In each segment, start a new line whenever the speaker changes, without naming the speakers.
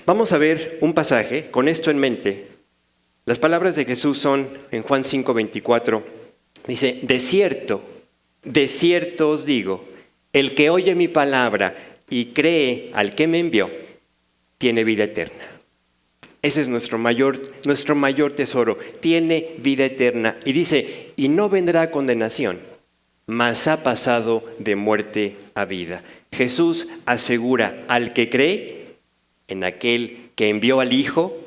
Vamos a ver un pasaje con esto en mente. Las palabras de Jesús son en Juan 5:24. Dice, de cierto os digo, el que oye mi palabra y cree al que me envió, tiene vida eterna. Ese es nuestro mayor tesoro, tiene vida eterna. Y dice, y no vendrá condenación, mas ha pasado de muerte a vida. Jesús asegura al que cree en aquel que envió al Hijo,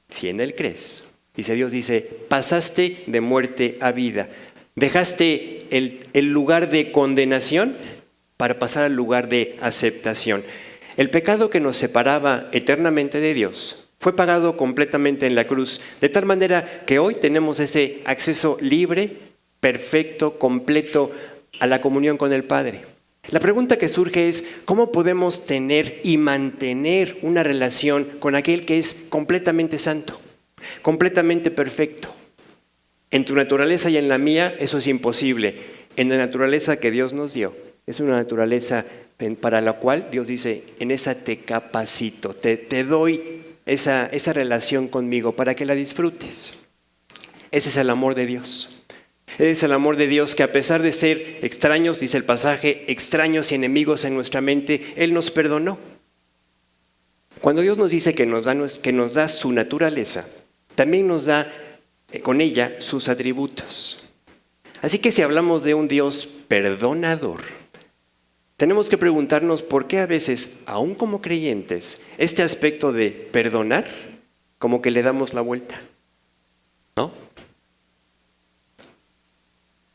si en él crees. Dios dice, pasaste de muerte a vida. Dejaste el lugar de condenación para pasar al lugar de aceptación. El pecado que nos separaba eternamente de Dios fue pagado completamente en la cruz, de tal manera que hoy tenemos ese acceso libre, perfecto, completo a la comunión con el Padre. La pregunta que surge es, ¿cómo podemos tener y mantener una relación con aquel que es completamente santo, completamente perfecto? En tu naturaleza y en la mía eso es imposible. En la naturaleza que Dios nos dio, es una naturaleza para la cual Dios dice, en esa te capacito, te doy esa relación conmigo para que la disfrutes. Ese es el amor de Dios. Ese es el amor de Dios que a pesar de ser extraños, dice el pasaje, extraños y enemigos en nuestra mente, Él nos perdonó. Cuando Dios nos dice que nos da su naturaleza, también nos da con ella sus atributos. Así que si hablamos de un Dios perdonador, tenemos que preguntarnos por qué a veces, aún como creyentes, este aspecto de perdonar, como que le damos la vuelta, ¿no?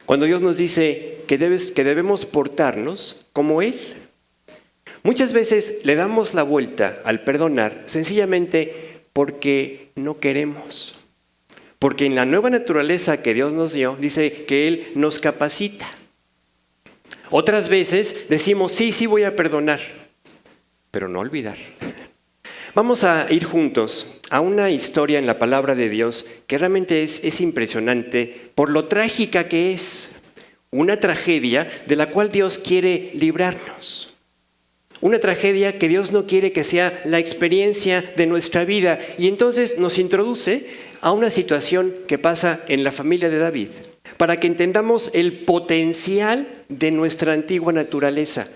Cuando Dios nos dice que debemos portarnos como Él, muchas veces le damos la vuelta al perdonar sencillamente porque no queremos. Porque en la nueva naturaleza que Dios nos dio, dice que Él nos capacita. Otras veces decimos, sí voy a perdonar, pero no olvidar. Vamos a ir juntos a una historia en la palabra de Dios que realmente es impresionante por lo trágica que es. Una tragedia de la cual Dios quiere librarnos. Una tragedia que Dios no quiere que sea la experiencia de nuestra vida. Y entonces nos introduce a una situación que pasa en la familia de David, para que entendamos el potencial de nuestra antigua naturaleza.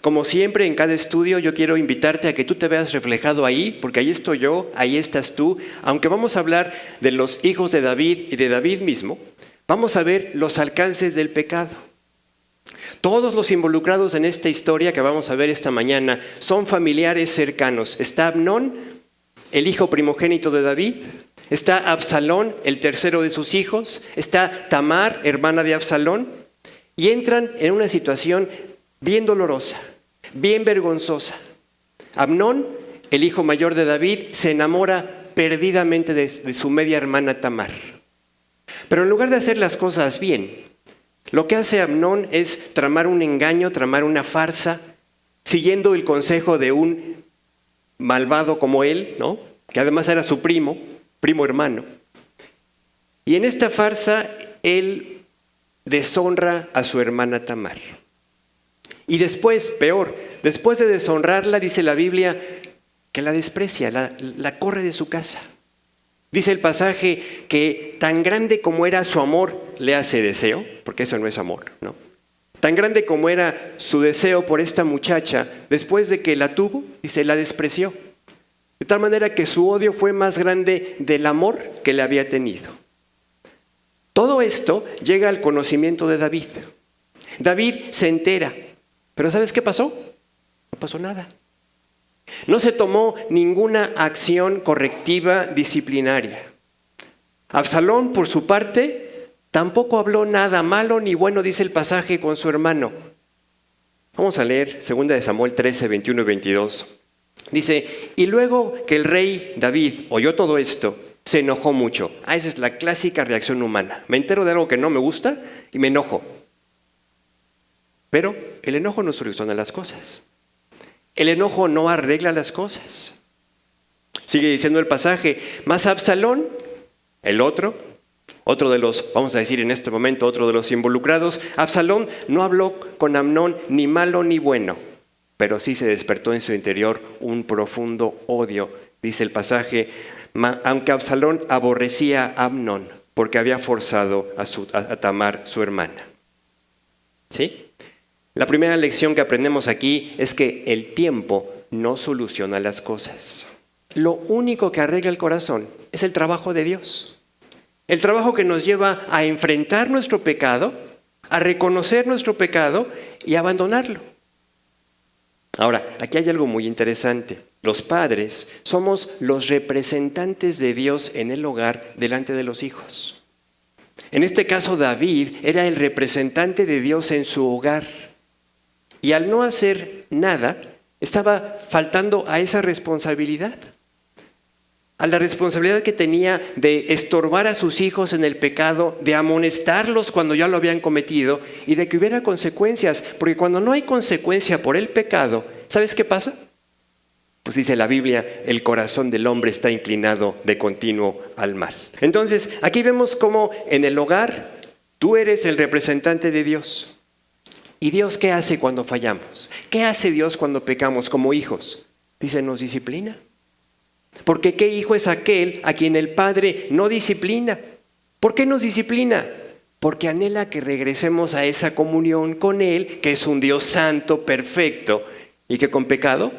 Como siempre en cada estudio yo quiero invitarte a que tú te veas reflejado ahí, porque ahí estoy yo, ahí estás tú. Aunque vamos a hablar de los hijos de David y de David mismo, vamos a ver los alcances del pecado. Todos los involucrados en esta historia que vamos a ver esta mañana son familiares cercanos. Está Amnón, el hijo primogénito de David. Está Absalón, el tercero de sus hijos. Está Tamar, hermana de Absalón. Y entran en una situación bien dolorosa, bien vergonzosa. Amnón, el hijo mayor de David, se enamora perdidamente de su media hermana Tamar. Pero en lugar de hacer las cosas bien, lo que hace Amnón es tramar un engaño, tramar una farsa, siguiendo el consejo de un malvado como él, ¿no? Que además era su primo hermano. Y en esta farsa, él deshonra a su hermana Tamar. Y después, peor, después de deshonrarla, dice la Biblia, que la desprecia, la corre de su casa. Dice el pasaje que tan grande como era su amor, le hace deseo, porque eso no es amor, ¿no? Tan grande como era su deseo por esta muchacha, después de que la tuvo, dice, la despreció. De tal manera que su odio fue más grande del amor que le había tenido. Todo esto llega al conocimiento de David. David se entera, pero ¿sabes qué pasó? No pasó nada. No se tomó ninguna acción correctiva disciplinaria. Absalón, por su parte, tampoco habló nada malo ni bueno, dice el pasaje, con su hermano. Vamos a leer 2 de Samuel 13, 21 y 22. Dice, y luego que el rey David oyó todo esto, se enojó mucho. Esa es la clásica reacción humana. Me entero de algo que no me gusta y me enojo. Pero el enojo no soluciona las cosas. El enojo no arregla las cosas. Sigue diciendo el pasaje, mas Absalón, el otro de los, vamos a decir en este momento, otro de los involucrados, Absalón no habló con Amnón ni malo ni bueno, pero sí se despertó en su interior un profundo odio. Dice el pasaje, aunque Absalón aborrecía a Amnón porque había forzado a Tamar, su hermana. ¿Sí? La primera lección que aprendemos aquí es que el tiempo no soluciona las cosas. Lo único que arregla el corazón es el trabajo de Dios. El trabajo que nos lleva a enfrentar nuestro pecado, a reconocer nuestro pecado y a abandonarlo. Ahora, aquí hay algo muy interesante. Los padres somos los representantes de Dios en el hogar delante de los hijos. En este caso, David era el representante de Dios en su hogar. Y al no hacer nada, estaba faltando a esa responsabilidad. A la responsabilidad que tenía de estorbar a sus hijos en el pecado, de amonestarlos cuando ya lo habían cometido y de que hubiera consecuencias. Porque cuando no hay consecuencia por el pecado, ¿sabes qué pasa? Pues dice la Biblia, el corazón del hombre está inclinado de continuo al mal. Entonces, aquí vemos cómo en el hogar tú eres el representante de Dios. ¿Y Dios qué hace cuando fallamos? ¿Qué hace Dios cuando pecamos como hijos? Dice, nos disciplina. Porque ¿qué hijo es aquel a quien el Padre no disciplina? ¿Por qué nos disciplina? Porque anhela que regresemos a esa comunión con Él, que es un Dios santo, perfecto, y que con pecado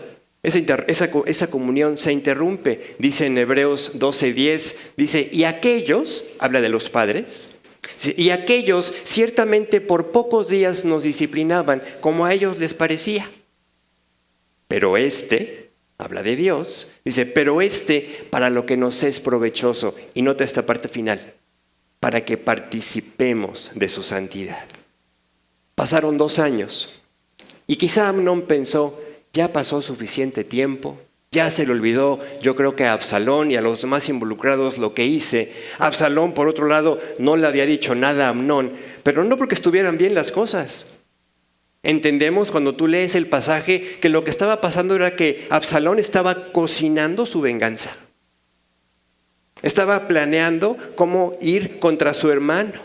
esa comunión se interrumpe. Dice en Hebreos 12:10, dice, y aquellos, habla de los padres, y aquellos ciertamente por pocos días nos disciplinaban como a ellos les parecía. Pero habla de Dios, dice, pero para lo que nos es provechoso. Y nota esta parte final, para que participemos de su santidad. Pasaron 2 años y quizá Amnón pensó, ya pasó suficiente tiempo, ya se le olvidó, yo creo que a Absalón y a los demás involucrados lo que hice. Absalón, por otro lado, no le había dicho nada a Amnón, pero no porque estuvieran bien las cosas. Entendemos cuando tú lees el pasaje que lo que estaba pasando era que Absalón estaba cocinando su venganza. Estaba planeando cómo ir contra su hermano.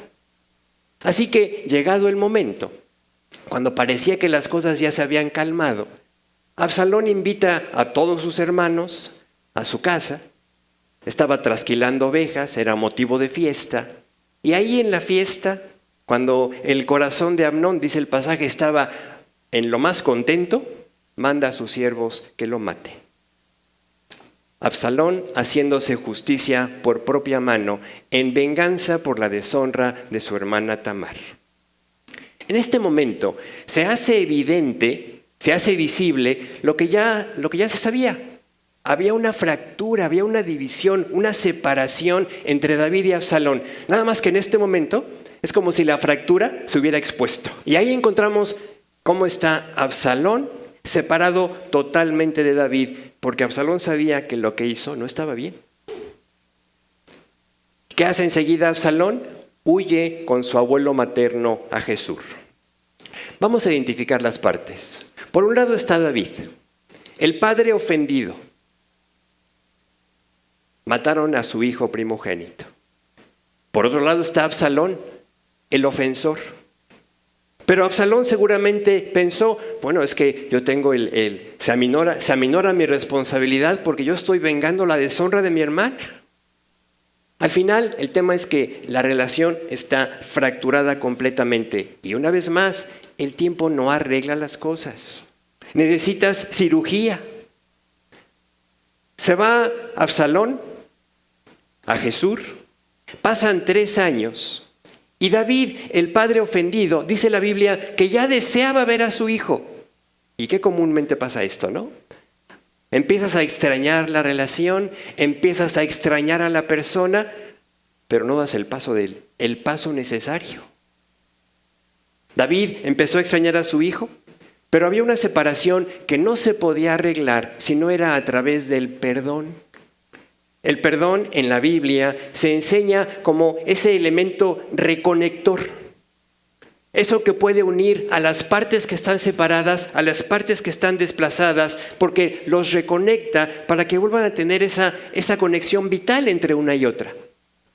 Así que, llegado el momento, cuando parecía que las cosas ya se habían calmado, Absalón invita a todos sus hermanos a su casa. Estaba trasquilando ovejas, era motivo de fiesta. Y ahí en la fiesta, cuando el corazón de Amnón, dice el pasaje, estaba en lo más contento, manda a sus siervos que lo maten. Absalón haciéndose justicia por propia mano, en venganza por la deshonra de su hermana Tamar. En este momento se hace evidente, se hace visible lo que ya se sabía. Había una fractura, había una división, una separación entre David y Absalón. Nada más que en este momento es como si la fractura se hubiera expuesto. Y ahí encontramos cómo está Absalón separado totalmente de David, porque Absalón sabía que lo que hizo no estaba bien. ¿Qué hace enseguida Absalón? Huye con su abuelo materno a Jesús. Vamos a identificar las partes. Por un lado está David, el padre ofendido. Mataron a su hijo primogénito. Por otro lado está Absalón, el ofensor. Pero Absalón seguramente pensó, bueno, es que yo tengo se aminora mi responsabilidad porque yo estoy vengando la deshonra de mi hermana. Al final, el tema es que la relación está fracturada completamente. Y una vez más, el tiempo no arregla las cosas. Necesitas cirugía. Se va Absalón a Jesús. Pasan 3 años. Y David, el padre ofendido, dice la Biblia que ya deseaba ver a su hijo. ¿Y qué comúnmente pasa esto, no? Empiezas a extrañar la relación, empiezas a extrañar a la persona, pero no das el paso necesario. David empezó a extrañar a su hijo, pero había una separación que no se podía arreglar si no era a través del perdón. El perdón en la Biblia se enseña como ese elemento reconector. Eso que puede unir a las partes que están separadas, a las partes que están desplazadas, porque los reconecta para que vuelvan a tener esa conexión vital entre una y otra.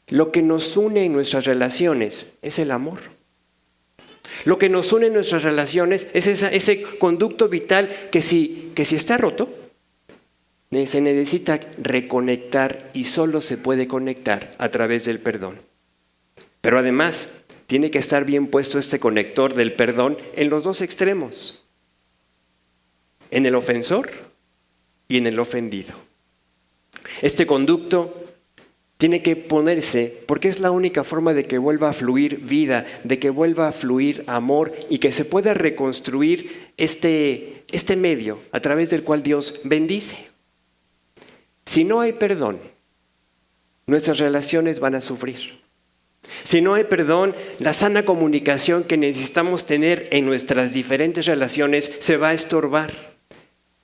Lo que nos une en nuestras relaciones es el amor. Lo que nos une en nuestras relaciones es ese conducto vital que si está roto, se necesita reconectar y solo se puede conectar a través del perdón. Pero además, tiene que estar bien puesto este conector del perdón en los dos extremos, en el ofensor y en el ofendido. Este conducto tiene que ponerse porque es la única forma de que vuelva a fluir vida, de que vuelva a fluir amor y que se pueda reconstruir este medio a través del cual Dios bendice. Si no hay perdón, nuestras relaciones van a sufrir. Si no hay perdón, la sana comunicación que necesitamos tener en nuestras diferentes relaciones se va a estorbar.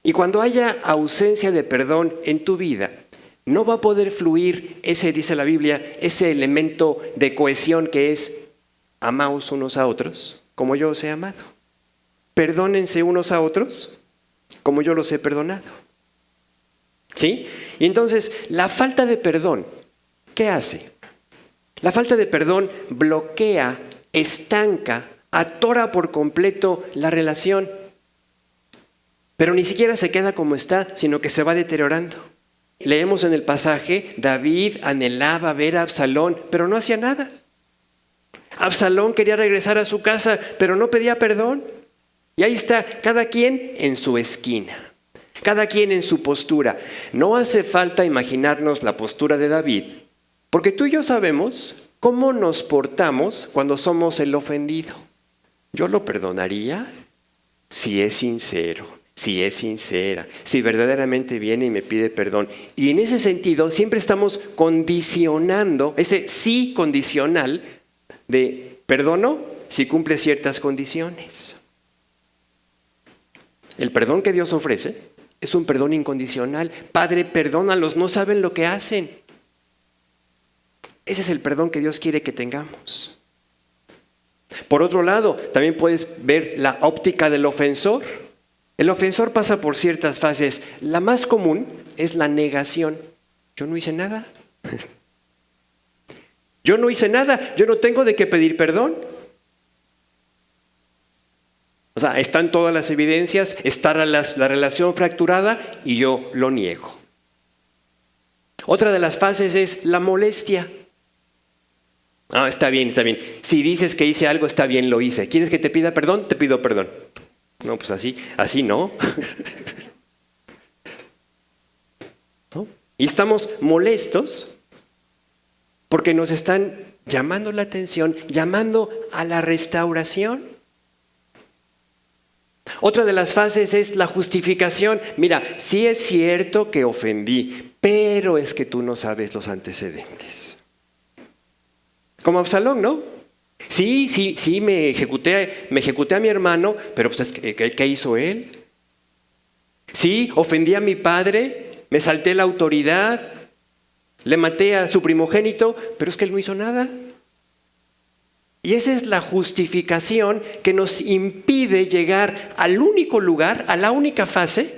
Y cuando haya ausencia de perdón en tu vida, no va a poder fluir ese, dice la Biblia, ese elemento de cohesión que es amaos unos a otros como yo os he amado. Perdónense unos a otros como yo los he perdonado. ¿Sí? Y entonces, la falta de perdón, ¿qué hace? La falta de perdón bloquea, estanca, atora por completo la relación. Pero ni siquiera se queda como está, sino que se va deteriorando. Leemos en el pasaje, David anhelaba ver a Absalón, pero no hacía nada. Absalón quería regresar a su casa, pero no pedía perdón. Y ahí está, cada quien en su esquina. Cada quien en su postura. No hace falta imaginarnos la postura de David, porque tú y yo sabemos cómo nos portamos cuando somos el ofendido. Yo lo perdonaría si es sincero, si es sincera, si verdaderamente viene y me pide perdón. Y en ese sentido siempre estamos condicionando, ese sí condicional de perdono si cumple ciertas condiciones. El perdón que Dios ofrece es un perdón incondicional. Padre, perdónalos, no saben lo que hacen. Ese es el perdón que Dios quiere que tengamos. Por otro lado, también puedes ver la óptica del ofensor. El ofensor pasa por ciertas fases. La más común es la negación. Yo no hice nada. Yo no hice nada. Yo no tengo de qué pedir perdón. O sea, están todas las evidencias, está la relación fracturada y yo lo niego. Otra de las fases es la molestia. Está bien. Si dices que hice algo, está bien, lo hice. ¿Quieres que te pida perdón? Te pido perdón. No, pues así no. ¿No? Y estamos molestos porque nos están llamando la atención, llamando a la restauración. Otra de las fases es la justificación. Mira, sí es cierto que ofendí, pero es que tú no sabes los antecedentes. Como Absalón, ¿no? Sí, me ejecuté a mi hermano, pero pues, ¿qué hizo él? Sí, ofendí a mi padre, me salté la autoridad, le maté a su primogénito, pero es que él no hizo nada. Y esa es la justificación que nos impide llegar al único lugar, a la única fase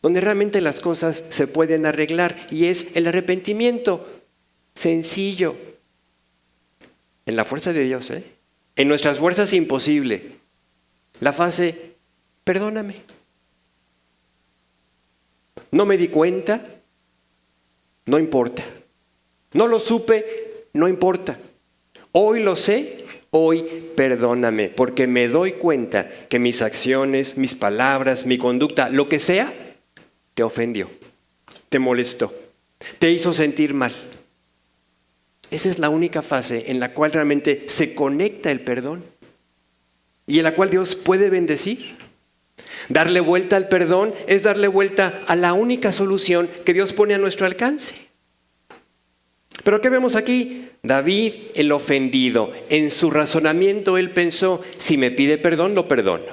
donde realmente las cosas se pueden arreglar, y es el arrepentimiento sencillo. En la fuerza de Dios, en nuestras fuerzas imposible. La fase, perdóname. No me di cuenta, no importa. No lo supe, no importa. Hoy lo sé. Hoy perdóname, porque me doy cuenta que mis acciones, mis palabras, mi conducta, lo que sea, te ofendió, te molestó, te hizo sentir mal. Esa es la única fase en la cual realmente se conecta el perdón y en la cual Dios puede bendecir. Darle vuelta al perdón es darle vuelta a la única solución que Dios pone a nuestro alcance. Pero ¿qué vemos aquí? David, el ofendido, en su razonamiento él pensó, si me pide perdón, lo perdono.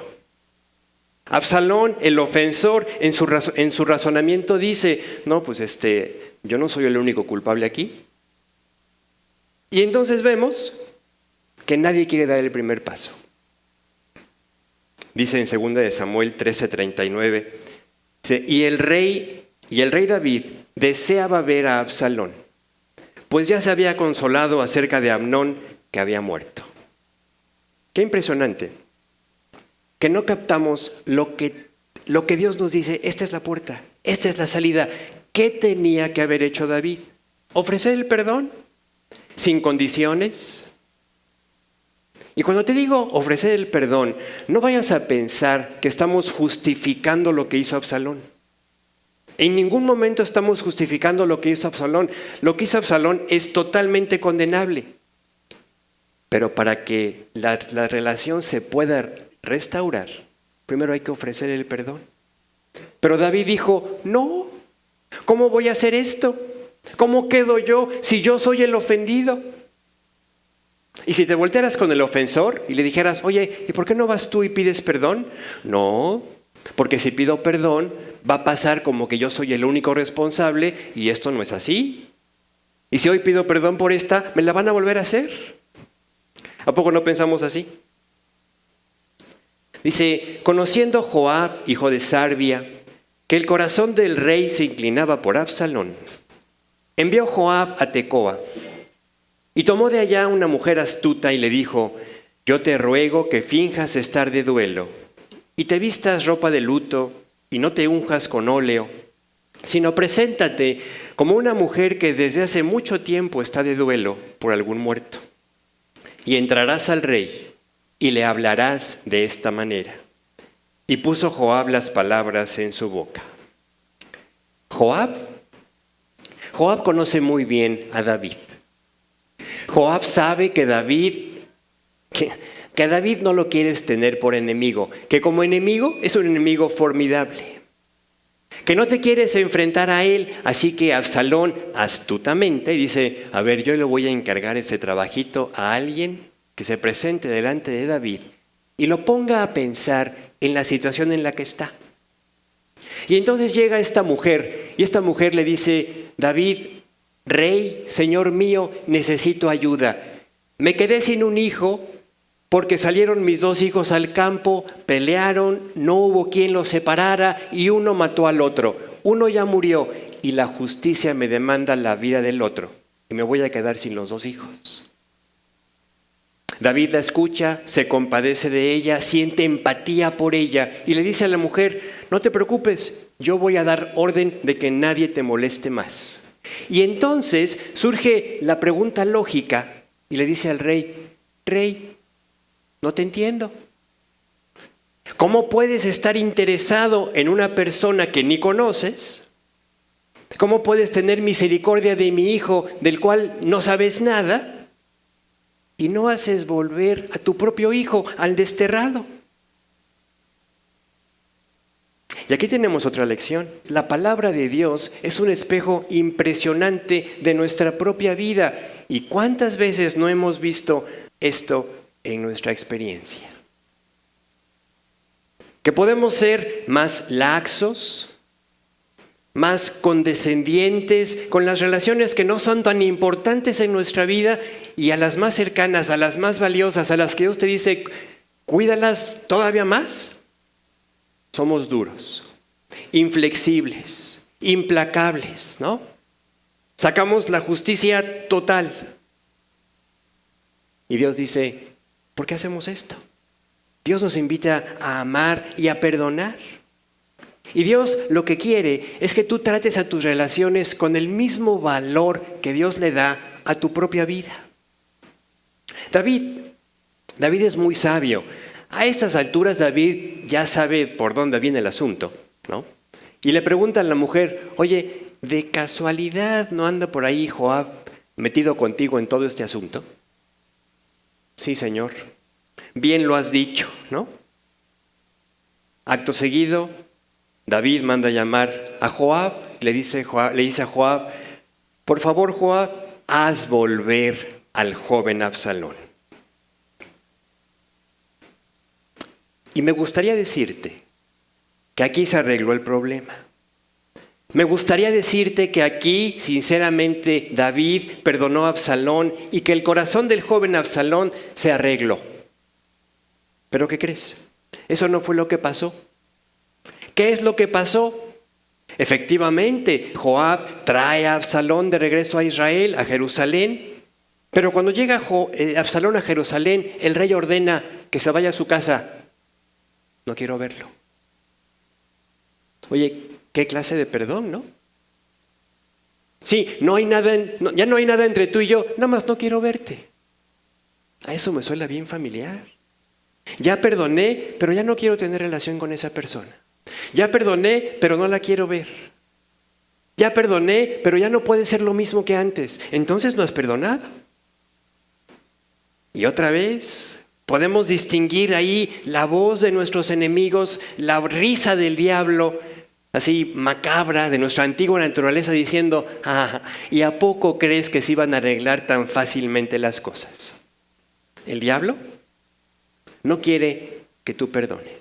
Absalón, el ofensor, en su razonamiento dice, no, pues yo no soy el único culpable aquí. Y entonces vemos que nadie quiere dar el primer paso. Dice en 2 de Samuel 13:39, dice, y el rey David deseaba ver a Absalón, pues ya se había consolado acerca de Amnón que había muerto. Qué impresionante. que no captamos lo que Dios nos dice, esta es la puerta, esta es la salida. ¿Qué tenía que haber hecho David? ¿Ofrecer el perdón? ¿Sin condiciones? Y cuando te digo ofrecer el perdón, no vayas a pensar que estamos justificando lo que hizo Absalón. En ningún momento estamos justificando lo que hizo Absalón. Lo que hizo Absalón es totalmente condenable. Pero para que la relación se pueda restaurar, primero hay que ofrecer el perdón. Pero David dijo, no, ¿cómo voy a hacer esto? ¿Cómo quedo yo si yo soy el ofendido? Y si te voltearas con el ofensor y le dijeras, oye, ¿y por qué no vas tú y pides perdón? No, porque si pido perdón va a pasar como que yo soy el único responsable y esto no es así. Y si hoy pido perdón por esta, me la van a volver a hacer. ¿A poco no pensamos así? Dice, conociendo Joab, hijo de Sarvia, que el corazón del rey se inclinaba por Absalón, envió Joab a Tecoa y tomó de allá una mujer astuta y le dijo, yo te ruego que finjas estar de duelo y te vistas ropa de luto y no te unjas con óleo, sino preséntate como una mujer que desde hace mucho tiempo está de duelo por algún muerto. Y entrarás al rey y le hablarás de esta manera. Y puso Joab las palabras en su boca. Joab conoce muy bien a David. Joab sabe que David no lo quieres tener por enemigo, que como enemigo es un enemigo formidable, que no te quieres enfrentar a él, así que Absalón astutamente dice, a ver, yo le voy a encargar ese trabajito a alguien que se presente delante de David y lo ponga a pensar en la situación en la que está. Y entonces llega esta mujer y esta mujer le dice, David, rey, señor mío, necesito ayuda. Me quedé sin un hijo porque salieron mis 2 hijos al campo, pelearon, no hubo quien los separara y uno mató al otro. Uno ya murió y la justicia me demanda la vida del otro y me voy a quedar sin los 2 hijos. David la escucha, se compadece de ella, siente empatía por ella y le dice a la mujer, no te preocupes, yo voy a dar orden de que nadie te moleste más. Y entonces surge la pregunta lógica y le dice al rey, rey, no te entiendo. ¿Cómo puedes estar interesado en una persona que ni conoces? ¿Cómo puedes tener misericordia de mi hijo del cual no sabes nada? Y no haces volver a tu propio hijo, al desterrado. Y aquí tenemos otra lección. La palabra de Dios es un espejo impresionante de nuestra propia vida. ¿Y cuántas veces no hemos visto esto en nuestra experiencia? Que podemos ser más laxos, más condescendientes con las relaciones que no son tan importantes en nuestra vida y a las más cercanas, a las más valiosas, a las que Dios te dice, cuídalas todavía más. Somos duros, inflexibles, implacables, ¿no? Sacamos la justicia total. Y Dios dice, ¿por qué hacemos esto? Dios nos invita a amar y a perdonar. Y Dios lo que quiere es que tú trates a tus relaciones con el mismo valor que Dios le da a tu propia vida. David es muy sabio. A estas alturas David ya sabe por dónde viene el asunto, ¿no? Y le pregunta a la mujer, oye, ¿de casualidad no anda por ahí Joab metido contigo en todo este asunto? Sí, Señor. Bien lo has dicho, ¿no? Acto seguido, David manda llamar a Joab, le dice a Joab, por favor, Joab, haz volver al joven Absalón. Y me gustaría decirte que aquí se arregló el problema. Me gustaría decirte que aquí, sinceramente, David perdonó a Absalón y que el corazón del joven Absalón se arregló. ¿Pero qué crees? Eso no fue lo que pasó. ¿Qué es lo que pasó? Efectivamente, Joab trae a Absalón de regreso a Israel, a Jerusalén. Pero cuando llega Absalón a Jerusalén, el rey ordena que se vaya a su casa. no quiero verlo. Oye, ¿qué clase de perdón, no? Sí, ya no hay nada entre tú y yo, nada más no quiero verte. A eso me suena bien familiar. Ya perdoné, pero ya no quiero tener relación con esa persona. Ya perdoné, pero no la quiero ver. Ya perdoné, pero ya no puede ser lo mismo que antes. Entonces no has perdonado. Y otra vez, podemos distinguir ahí la voz de nuestros enemigos, la risa del diablo, así macabra, de nuestra antigua naturaleza, diciendo, ¿y a poco crees que se iban a arreglar tan fácilmente las cosas? El diablo no quiere que tú perdones.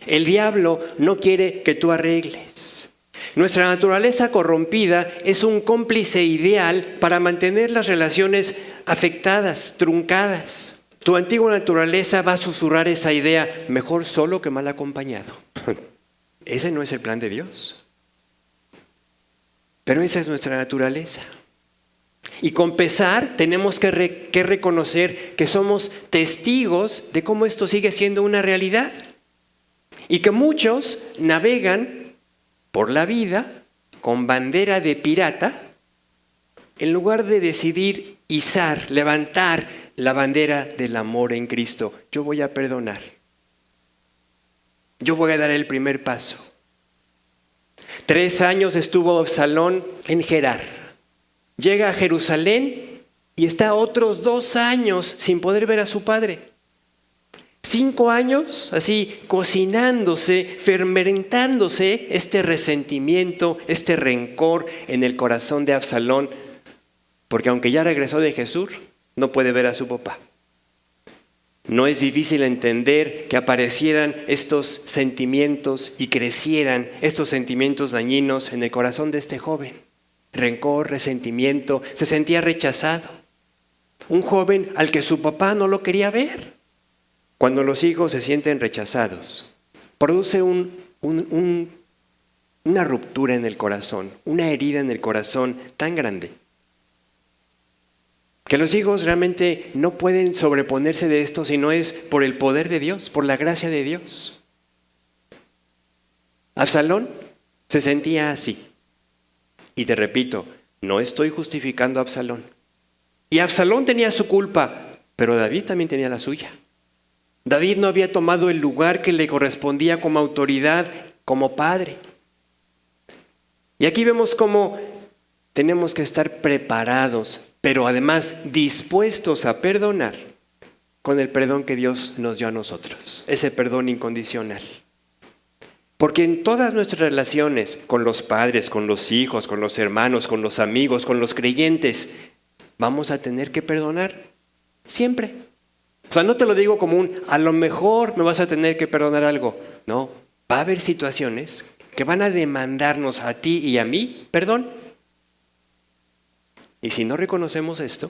El diablo no quiere que tú arregles. Nuestra naturaleza corrompida es un cómplice ideal para mantener las relaciones afectadas, truncadas. Tu antigua naturaleza va a susurrar esa idea, mejor solo que mal acompañado. Ese no es el plan de Dios. Pero esa es nuestra naturaleza. Y con pesar tenemos que reconocer que somos testigos de cómo esto sigue siendo una realidad. Y que muchos navegan por la vida con bandera de pirata en lugar de decidir izar, levantar la bandera del amor en Cristo. Yo voy a perdonar. Yo voy a dar el primer paso. 3 años estuvo Absalón en Gerar. Llega a Jerusalén y está otros 2 años sin poder ver a su padre. 5 años así cocinándose, fermentándose este resentimiento, este rencor en el corazón de Absalón, porque aunque ya regresó de Jesús, no puede ver a su papá. No es difícil entender que aparecieran estos sentimientos y crecieran estos sentimientos dañinos en el corazón de este joven. Rencor, resentimiento, se sentía rechazado. Un joven al que su papá no lo quería ver. Cuando los hijos se sienten rechazados, produce una ruptura en el corazón, una herida en el corazón tan grande, que los hijos realmente no pueden sobreponerse de esto si no es por el poder de Dios, por la gracia de Dios. Absalón se sentía así. Y te repito, no estoy justificando a Absalón. Y Absalón tenía su culpa, pero David también tenía la suya. David no había tomado el lugar que le correspondía como autoridad, como padre. Y aquí vemos cómo tenemos que estar preparados, pero además dispuestos a perdonar con el perdón que Dios nos dio a nosotros, ese perdón incondicional. Porque en todas nuestras relaciones con los padres, con los hijos, con los hermanos, con los amigos, con los creyentes, vamos a tener que perdonar siempre. O sea, no te lo digo como a lo mejor me vas a tener que perdonar algo. No, va a haber situaciones que van a demandarnos a ti y a mí perdón. Y si no reconocemos esto,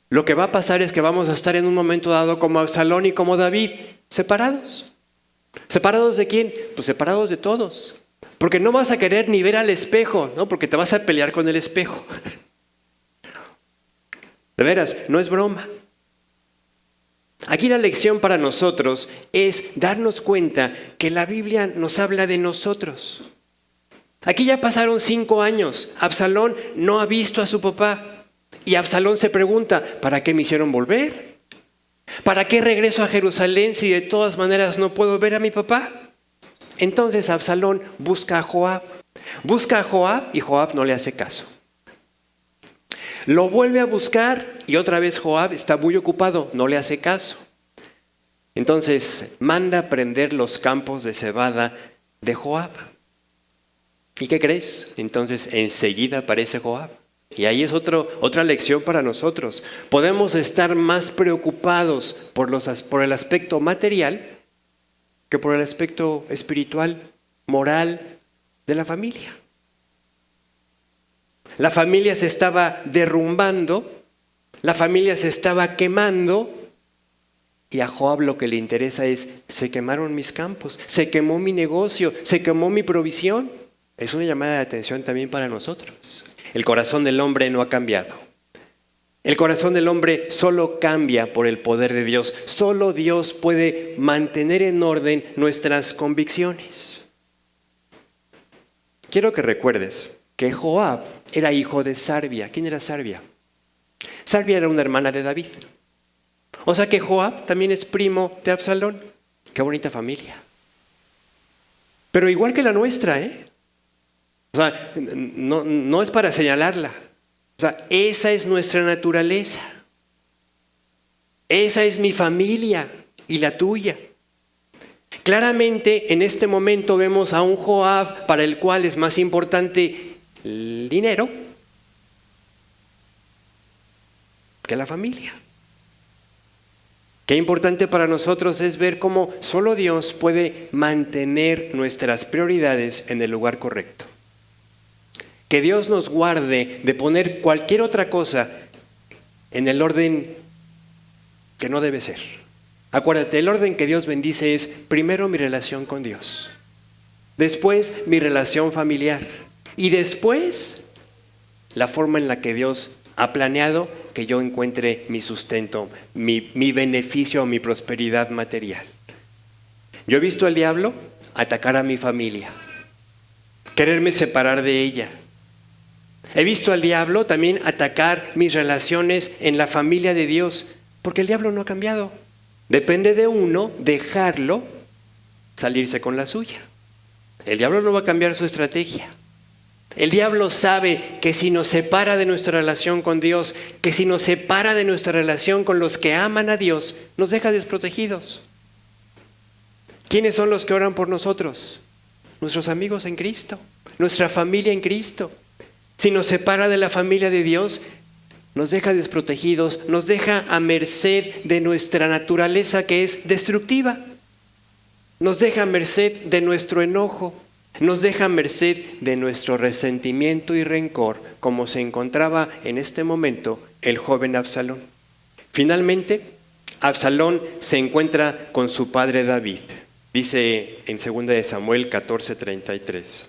lo que va a pasar es que vamos a estar en un momento dado como Absalón y como David, separados. ¿Separados de quién? Pues separados de todos. Porque no vas a querer ni ver al espejo, ¿no? Porque te vas a pelear con el espejo. De veras, no es broma. Aquí la lección para nosotros es darnos cuenta que la Biblia nos habla de nosotros. Aquí ya pasaron 5 años. Absalón no ha visto a su papá. Y Absalón se pregunta, ¿para qué me hicieron volver? ¿Para qué regreso a Jerusalén si de todas maneras no puedo ver a mi papá? Entonces Absalón busca a Joab. Busca a Joab y Joab no le hace caso. Lo vuelve a buscar y otra vez Joab está muy ocupado, no le hace caso. Entonces manda a prender los campos de cebada de Joab. ¿Y qué crees? Entonces enseguida aparece Joab. Y ahí es otra lección para nosotros. Podemos estar más preocupados por el aspecto material que por el aspecto espiritual, moral de la familia. La familia se estaba derrumbando, la familia se estaba quemando y a Joab lo que le interesa es, se quemaron mis campos, se quemó mi negocio, se quemó mi provisión. Es una llamada de atención también para nosotros. El corazón del hombre no ha cambiado. El corazón del hombre solo cambia por el poder de Dios. Solo Dios puede mantener en orden nuestras convicciones. Quiero que recuerdes que Joab era hijo de Sarbia. ¿Quién era Sarbia? Sarbia era una hermana de David. O sea que Joab también es primo de Absalón. Qué bonita familia. Pero igual que la nuestra, ¿eh? O sea, no es para señalarla. O sea, esa es nuestra naturaleza. Esa es mi familia y la tuya. Claramente en este momento vemos a un Joab para el cual es más importante el dinero que la familia. Qué importante para nosotros es ver cómo solo Dios puede mantener nuestras prioridades en el lugar correcto. Que Dios nos guarde de poner cualquier otra cosa en el orden que no debe ser. Acuérdate, el orden que Dios bendice es primero mi relación con Dios, después mi relación familiar y después la forma en la que Dios ha planeado que yo encuentre mi sustento, mi beneficio o mi prosperidad material. Yo he visto al diablo atacar a mi familia, quererme separar de ella. He visto al diablo también atacar mis relaciones en la familia de Dios, porque el diablo no ha cambiado. Depende de uno dejarlo salirse con la suya. El diablo no va a cambiar su estrategia. El diablo sabe que si nos separa de nuestra relación con Dios, que si nos separa de nuestra relación con los que aman a Dios, nos deja desprotegidos. ¿Quiénes son los que oran por nosotros? Nuestros amigos en Cristo, nuestra familia en Cristo. Si nos separa de la familia de Dios, nos deja desprotegidos, nos deja a merced de nuestra naturaleza que es destructiva. Nos deja a merced de nuestro enojo, nos deja a merced de nuestro resentimiento y rencor, como se encontraba en este momento el joven Absalón. Finalmente, Absalón se encuentra con su padre David. Dice en 2 de Samuel 14:33.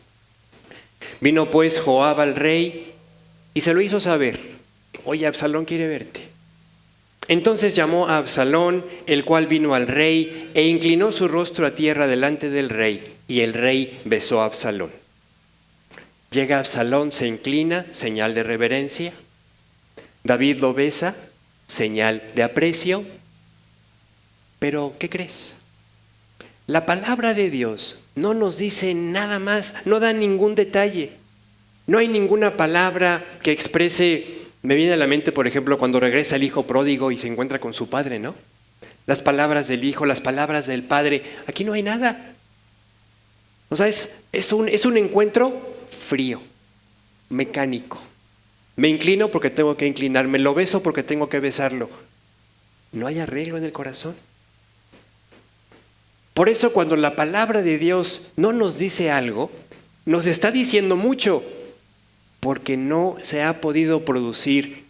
Vino pues Joab al rey y se lo hizo saber. Oye, Absalón quiere verte. Entonces llamó a Absalón, el cual vino al rey e inclinó su rostro a tierra delante del rey, y el rey besó a Absalón. Llega Absalón, se inclina, señal de reverencia. David lo besa, señal de aprecio. Pero, ¿qué crees? La palabra de Dios no nos dice nada más, no da ningún detalle. No hay ninguna palabra que exprese. Me viene a la mente, por ejemplo, cuando regresa el hijo pródigo y se encuentra con su padre, ¿no? Las palabras del hijo, las palabras del padre. Aquí no hay nada. O sea, es un encuentro frío, mecánico. Me inclino porque tengo que inclinarme, lo beso porque tengo que besarlo. No hay arreglo en el corazón. Por eso cuando la palabra de Dios no nos dice algo, nos está diciendo mucho, porque no se ha podido producir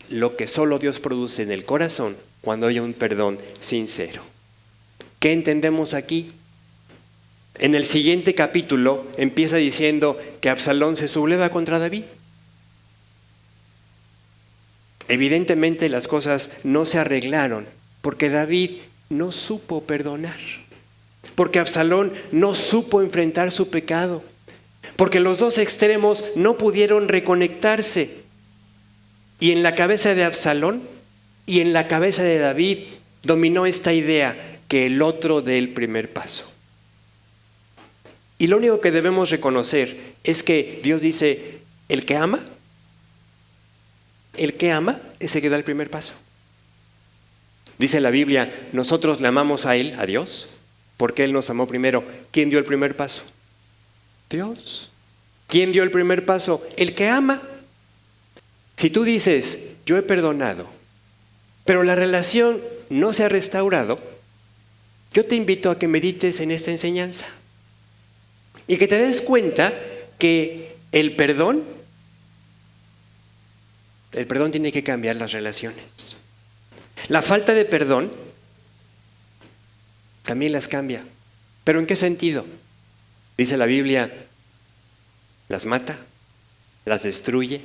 lo que solo Dios produce en el corazón cuando hay un perdón sincero. ¿Qué entendemos aquí? En el siguiente capítulo empieza diciendo que Absalón se subleva contra David. Evidentemente las cosas no se arreglaron porque David no supo perdonar, porque Absalón no supo enfrentar su pecado, porque los dos extremos no pudieron reconectarse. Y en la cabeza de Absalón y en la cabeza de David dominó esta idea que el otro dé el primer paso. Y lo único que debemos reconocer es que Dios dice, el que ama es el que da el primer paso. Dice la Biblia, nosotros le amamos a Él, a Dios, porque Él nos amó primero. ¿Quién dio el primer paso? Dios. ¿Quién dio el primer paso? El que ama. Si tú dices, yo he perdonado, pero la relación no se ha restaurado, yo te invito a que medites en esta enseñanza y que te des cuenta que el perdón tiene que cambiar las relaciones. La falta de perdón también las cambia. ¿Pero en qué sentido? Dice la Biblia, las mata, las destruye.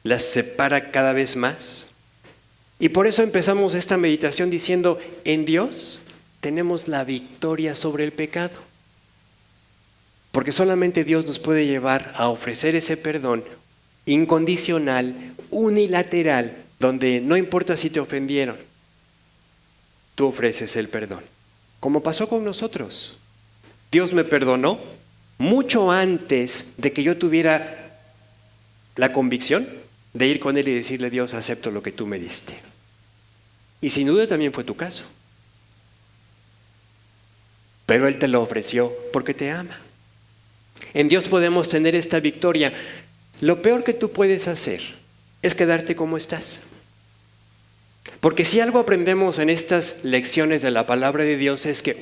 las separa cada vez más. Y por eso empezamos esta meditación diciendo, en Dios tenemos la victoria sobre el pecado. Porque solamente Dios nos puede llevar a ofrecer ese perdón incondicional, unilateral, donde no importa si te ofendieron, tú ofreces el perdón. Como pasó con nosotros. Dios me perdonó mucho antes de que yo tuviera la convicción de ir con Él y decirle, Dios, acepto lo que tú me diste. Y sin duda también fue tu caso. Pero Él te lo ofreció porque te ama. En Dios podemos tener esta victoria. Lo peor que tú puedes hacer es quedarte como estás. Porque si algo aprendemos en estas lecciones de la palabra de Dios es que,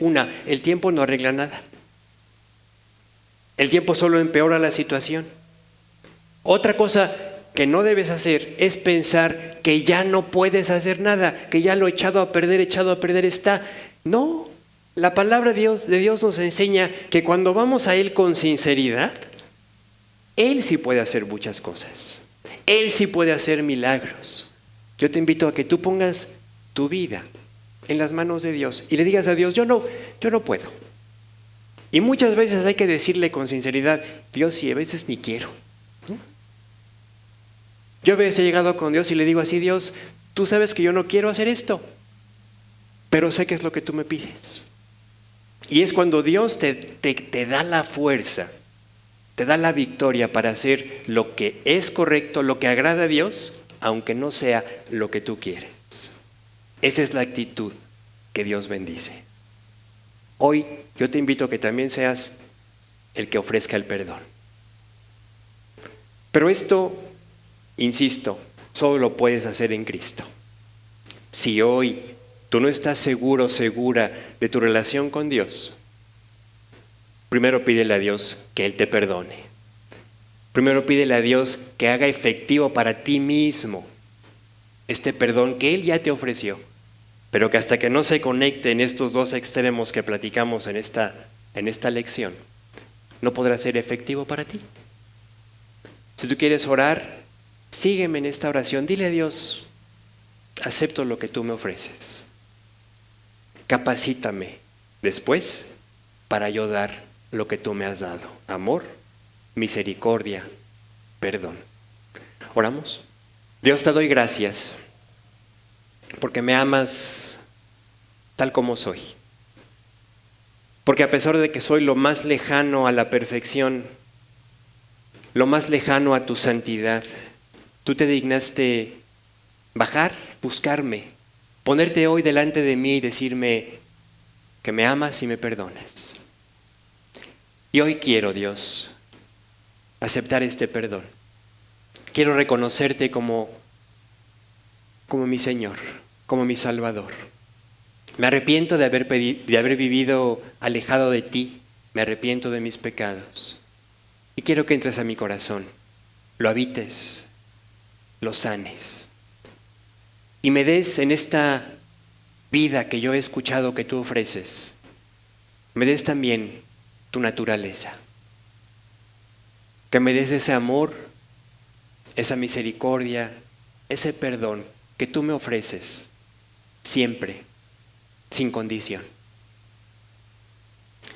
el tiempo no arregla nada. El tiempo solo empeora la situación. Otra cosa que no debes hacer es pensar que ya no puedes hacer nada, que ya lo echado a perder está. No, la palabra de Dios nos enseña que cuando vamos a Él con sinceridad, Él sí puede hacer muchas cosas. Él sí puede hacer milagros. Yo te invito a que tú pongas tu vida en las manos de Dios y le digas a Dios, yo no puedo. Y muchas veces hay que decirle con sinceridad, Dios, y a veces ni quiero. Yo a veces he llegado con Dios y le digo así, Dios, tú sabes que yo no quiero hacer esto, pero sé que es lo que tú me pides. Y es cuando Dios te da la fuerza, te da la victoria para hacer lo que es correcto, lo que agrada a Dios, aunque no sea lo que tú quieres. Esa es la actitud que Dios bendice. Hoy yo te invito a que también seas el que ofrezca el perdón. Pero esto, insisto, solo lo puedes hacer en Cristo. Si hoy tú no estás seguro, segura de tu relación con Dios, primero pídele a Dios que Él te perdone. Primero pídele a Dios que haga efectivo para ti mismo este perdón que Él ya te ofreció, pero que hasta que no se conecte en estos dos extremos que platicamos en esta lección, no podrá ser efectivo para ti. Si tú quieres orar, sígueme en esta oración. Dile a Dios, acepto lo que tú me ofreces. Capacítame después para yo dar lo que tú me has dado. Amor, misericordia, perdón. Oramos. Dios, te doy gracias porque me amas tal como soy. Porque a pesar de que soy lo más lejano a la perfección, lo más lejano a tu santidad, tú te dignaste bajar, buscarme, ponerte hoy delante de mí y decirme que me amas y me perdonas. Y hoy quiero, Dios, aceptar este perdón. Quiero reconocerte como mi Señor, como mi Salvador. Me arrepiento de haber vivido alejado de ti. Me arrepiento de mis pecados. Y quiero que entres a mi corazón, lo habites, lo sanes. Y me des en esta vida que yo he escuchado que tú ofreces, me des también tu naturaleza. Que me des ese amor, esa misericordia, ese perdón que tú me ofreces siempre, sin condición.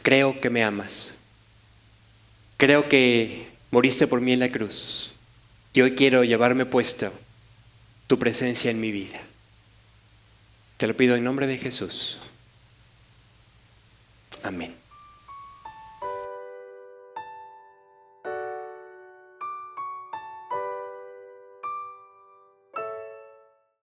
Creo que me amas. Creo que moriste por mí en la cruz. Y hoy quiero llevarme puesto tu presencia en mi vida. Te lo pido en nombre de Jesús. Amén.